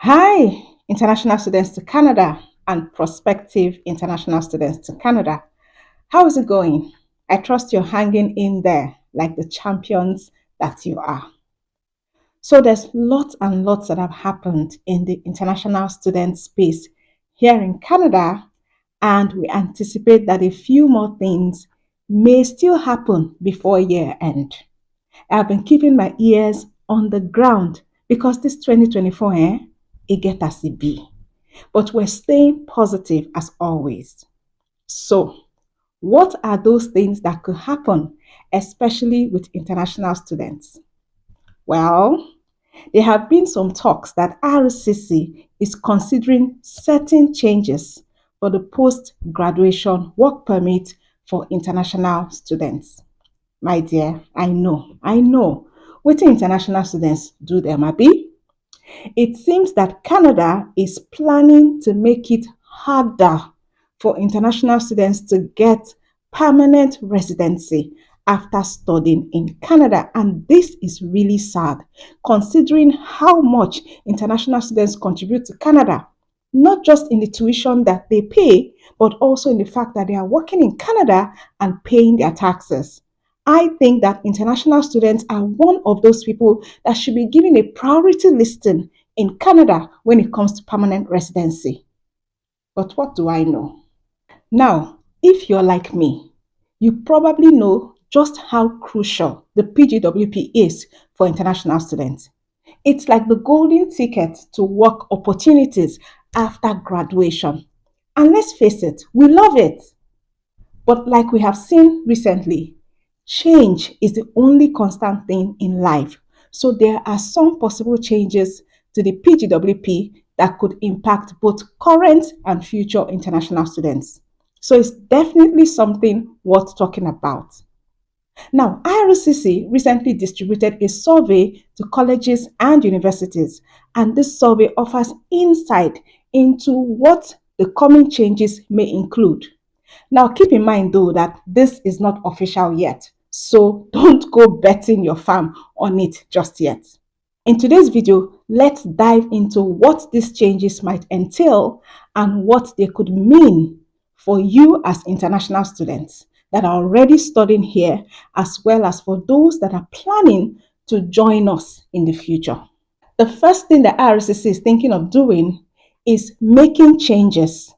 Hi, international students to Canada and prospective international students to Canada. How is it going? I trust you're hanging in there like the champions that you are. So there's lots and lots that have happened in the international student space here in Canada, and we anticipate that a few more things may still happen before year end. I've been keeping my ears on the ground because this 2024, it get as it be. But we're staying positive as always. So, what are those things that could happen, especially with international students? Well, there have been some talks that RCC is considering certain changes for the post graduation work permit for international students. My dear, I know. What international students do them, Abi? It seems that Canada is planning to make it harder for international students to get permanent residency after studying in Canada. And this is really sad, considering how much international students contribute to Canada, not just in the tuition that they pay, but also in the fact that they are working in Canada and paying their taxes. I think that international students are one of those people that should be given a priority listing in Canada when it comes to permanent residency. But what do I know? Now, if you're like me, you probably know just how crucial the PGWP is for international students. It's like the golden ticket to work opportunities after graduation. And let's face it, we love it. But like we have seen recently, change is the only constant thing in life. So there are some possible changes to the PGWP that could impact both current and future international students. So it's definitely something worth talking about. Now, IRCC recently distributed a survey to colleges and universities, and this survey offers insight into what the coming changes may include. Now, keep in mind though that this is not official yet, so don't go betting your farm on it just yet. In today's video, let's dive into what these changes might entail and what they could mean for you as international students that are already studying here, as well as for those that are planning to join us in the future. The first thing the RCC is thinking of doing is making changes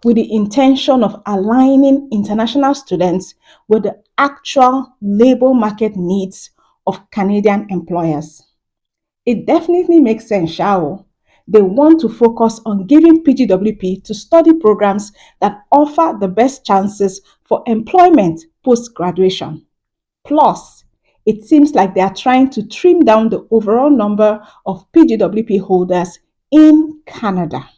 with the intention of aligning international students with the actual labor market needs of Canadian employers. It definitely makes sense, shall they want to focus on giving PGWP to study programs that offer the best chances for employment post graduation. Plus, it seems like they are trying to trim down the overall number of PGWP holders in Canada.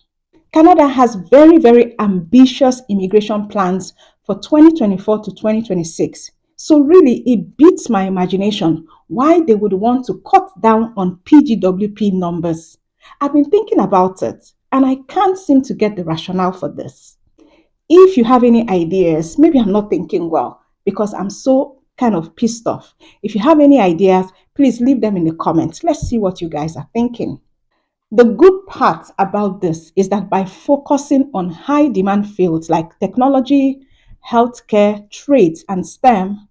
Canada has very, very ambitious immigration plans for 2024 to 2026. So really, it beats my imagination why they would want to cut down on PGWP numbers. I've been thinking about it, and I can't seem to get the rationale for this. If you have any ideas, maybe I'm not thinking well because I'm so kind of pissed off. If you have any ideas, please leave them in the comments. Let's see what you guys are thinking. The good part about this is that by focusing on high demand fields like technology, healthcare, trades, and STEM,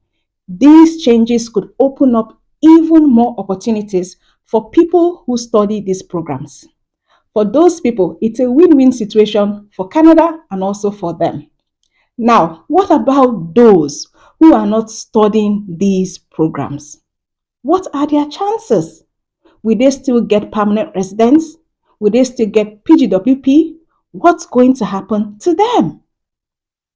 these changes could open up even more opportunities for people who study these programs. For those people, it's a win-win situation for Canada and also for them. Now, what about those who are not studying these programs? What are their chances? Will they still get permanent residence? Will they still get PGWP? What's going to happen to them?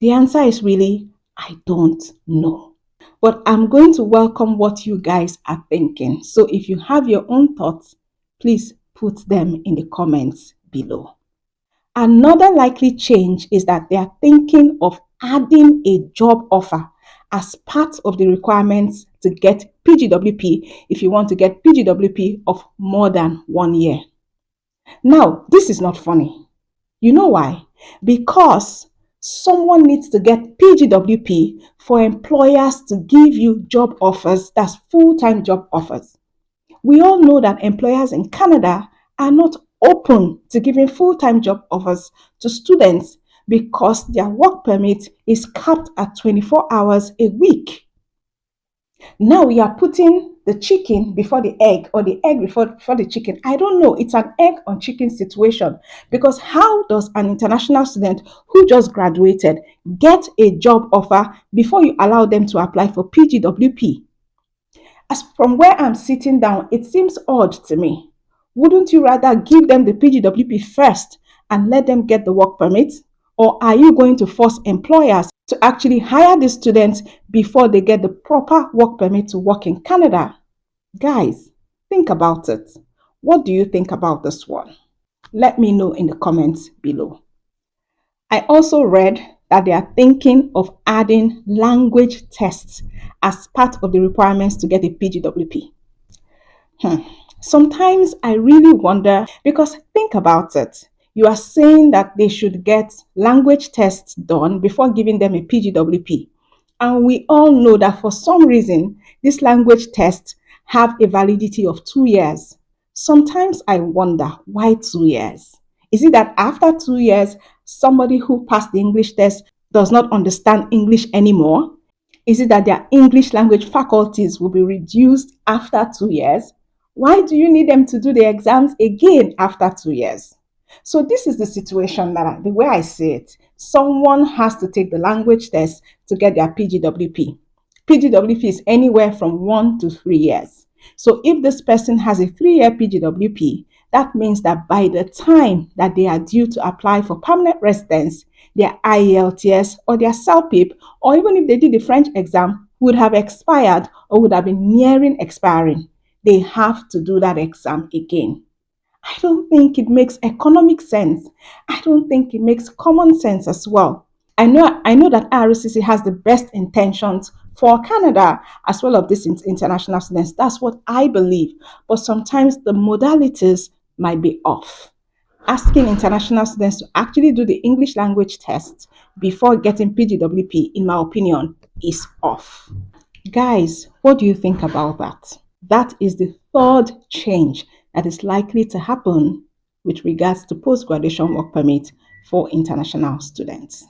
The answer is really, I don't know. But I'm going to welcome what you guys are thinking. So if you have your own thoughts, please put them in the comments below. Another likely change is that they are thinking of adding a job offer as part of the requirements to get PGWP if you want to get PGWP of more than 1 year. Now, this is not funny. You know why? Because someone needs to get PGWP for employers to give you job offers, that's full-time job offers. We all know that employers in Canada are not open to giving full-time job offers to students because their work permit is capped at 24 hours a week. Now we are putting the chicken before the egg or the egg before the chicken. I don't know. It's an egg on chicken situation because how does an international student who just graduated get a job offer before you allow them to apply for PGWP? As from where I'm sitting down, it seems odd to me. Wouldn't you rather give them the PGWP first and let them get the work permit? Or are you going to force employers to actually hire the students before they get the proper work permit to work in Canada? Guys, think about it. What do you think about this one? Let me know in the comments below. I also read that they are thinking of adding language tests as part of the requirements to get a PGWP. Sometimes I really wonder because think about it. You are saying that they should get language tests done before giving them a PGWP. And we all know that for some reason, these language tests have a validity of 2 years. Sometimes I wonder why 2 years? Is it that after 2 years, somebody who passed the English test does not understand English anymore? Is it that their English language faculties will be reduced after 2 years? Why do you need them to do the exams again after 2 years? So this is the situation the way I see it. Someone has to take the language test to get their PGWP. PGWP is anywhere from 1 to 3 years. So if this person has a 3-year PGWP, that means that by the time that they are due to apply for permanent residence, their IELTS or their CELPIP, or even if they did the French exam, would have expired or would have been nearing expiring. They have to do that exam again. I don't think it makes economic sense. I don't think it makes common sense as well. I know that RCC has the best intentions for Canada as well as these international students. That's what I believe. But sometimes the modalities might be off. Asking international students to actually do the English language test before getting PGWP, in my opinion, is off. Guys, what do you think about that? That is the third change that is likely to happen with regards to post-graduation work permit for international students.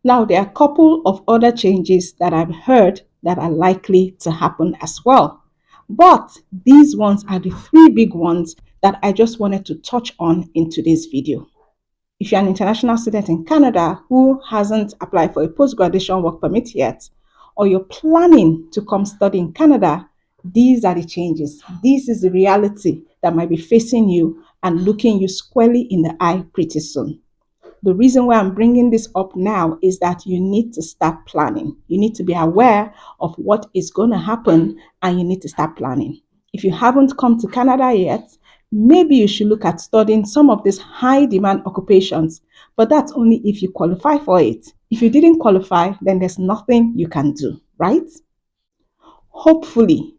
Now, there are a couple of other changes that I've heard that are likely to happen as well. But these ones are the 3 big ones that I just wanted to touch on in today's video. If you're an international student in Canada who hasn't applied for a post-graduation work permit yet, or you're planning to come study in Canada, these are the changes. This is the reality that might be facing you and looking you squarely in the eye pretty soon. The reason why I'm bringing this up now is that you need to start planning. You need to be aware of what is going to happen and you need to start planning. If you haven't come to Canada yet, maybe you should look at studying some of these high demand occupations, but that's only if you qualify for it. If you didn't qualify, then there's nothing you can do, right? Hopefully,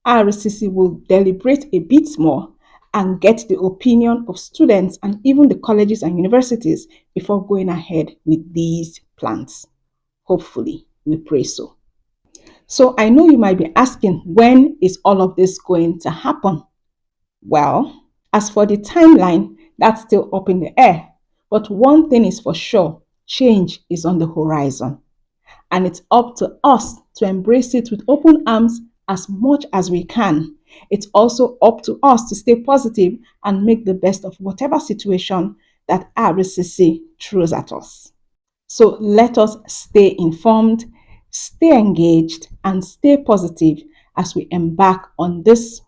RCC will deliberate a bit more and get the opinion of students and even the colleges and universities before going ahead with these plans. Hopefully, we pray so. So I know you might be asking, when is all of this going to happen? Well, as for the timeline, that's still up in the air. But one thing is for sure, change is on the horizon. And it's up to us to embrace it with open arms as much as we can. It's also up to us to stay positive and make the best of whatever situation that RCC throws at us. So let us stay informed, stay engaged, and stay positive as we embark on this,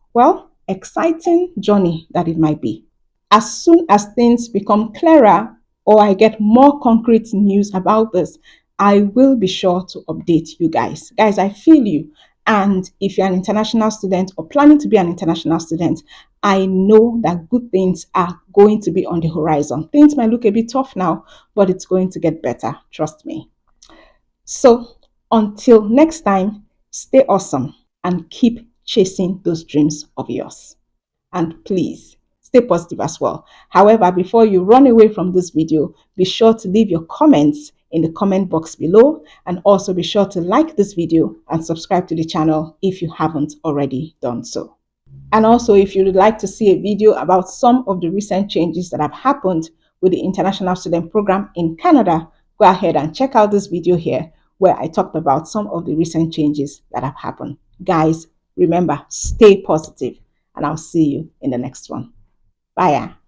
exciting journey that it might be. As soon as things become clearer or I get more concrete news about this, I will be sure to update you guys. Guys, I feel you. And if you're an international student or planning to be an international student, I know that good things are going to be on the horizon. Things might look a bit tough now, but it's going to get better. Trust me. So until next time, stay awesome and keep chasing those dreams of yours. And please, stay positive as well. However, before you run away from this video, be sure to leave your comments in the comment box below, and also be sure to like this video and subscribe to the channel if you haven't already done so. And also, if you would like to see a video about some of the recent changes that have happened with the International Student Program in Canada, go ahead and check out this video here where I talked about some of the recent changes that have happened. Guys, remember, stay positive, and I'll see you in the next one. Bye.